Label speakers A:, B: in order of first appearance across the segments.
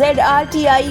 A: ZRTI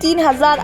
A: 3000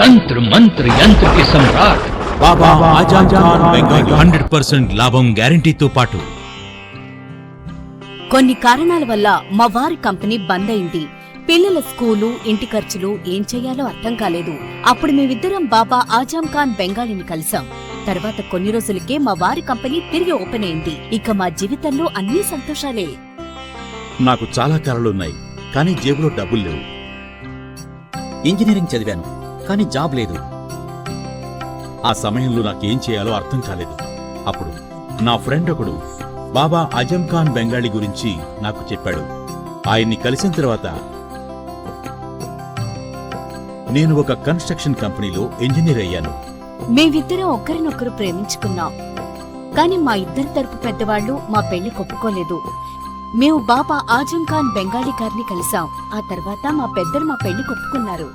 B: తంత్ర మంత్ర యంత్ర కి సమ్రాట్ బాబా ఆజం ఖాన్ బెంగాలీ 100% లాభం గ్యారంటీతో పాటు
C: కొన్ని కారణాల వల్ల మా వారి కంపెనీ బంద్ అయింది। పిల్లల స్కూలు, ఇంటి ఖర్చులు ఏం చేయాలో అర్థం కాలేదు। అప్పుడు మేమిద్దరం బాబా ఆజం ఖాన్ బెంగాలీని కలిసాం। తర్వాత కొన్ని రోజులకే మా వారి కంపెనీ తిరిగి ఓపెన్ అయింది। ఇక మా జీవితంలో అన్ని సంతోషాలే।
D: నాకు చాలా కలలున్నాయి, కానీ జేబులో డబ్బులు లేవు।
E: ఇంజనీరింగ్ చదివాను, కానీ జాబ్ లేదు।
D: ఆ సమయంలో నాకేం చేయాలో అర్థం కాలేదు। అప్పుడు నా ఫ్రెండ్ ఒకడు బాబా ఆజం ఖాన్ బెంగాలీ గురించి నాకు చెప్పాడు। ఆయన్ని కలిసిన తర్వాత నేను ఒక కన్స్ట్రక్షన్ కంపెనీలో ఇంజనీర్ అయ్యాను।
C: మేమిద్దరం ఒకరినొకరు ప్రేమించుకున్నాం, కానీ మా ఇద్దరి తరపు పెద్దవాళ్లు మా పెళ్లి ఒప్పుకోలేదు। మేము బాబా ఆజం ఖాన్ బెంగాలీ గారిని కలిసాం। ఆ తర్వాత మా పెద్దలు మా పెళ్లి ఒప్పుకున్నారు।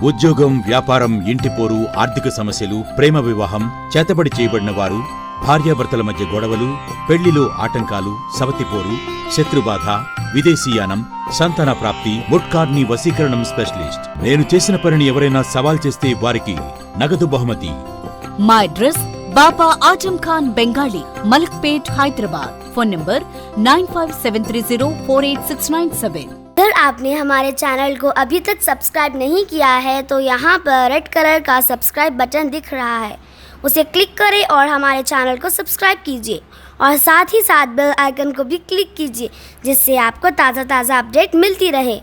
D: ఉద్యోగం, వ్యాపారం, ఇంటి పోరు, ఆర్థిక సమస్యలు, ప్రేమ వివాహం, చేతబడి చేయబడిన వారు, భార్యాభర్తల మధ్య గొడవలు, పెళ్లిలో ఆటంకాలు, సవతిపోరు, శత్రుబాధ, విదేశీయానం, సంతాన ప్రాప్తి, ముట్కార్ని వశీకరణం స్పెషలిస్ట్। నేను చేసిన పనిని ఎవరైనా సవాల్ చేస్తే వారికి నగదు బహుమతి।
C: మా address Baba Azam Khan Bengali, Malakpet, Hyderabad. Phone number 9573048697।
F: अगर आपने हमारे चैनल को अभी तक सब्सक्राइब नहीं किया है तो यहाँ पर रेड कलर का सब्सक्राइब बटन दिख रहा है, उसे क्लिक करें और हमारे चैनल को सब्सक्राइब कीजिए और साथ ही साथ बेल आइकन को भी क्लिक कीजिए, जिससे आपको ताज़ा अपडेट मिलती रहे।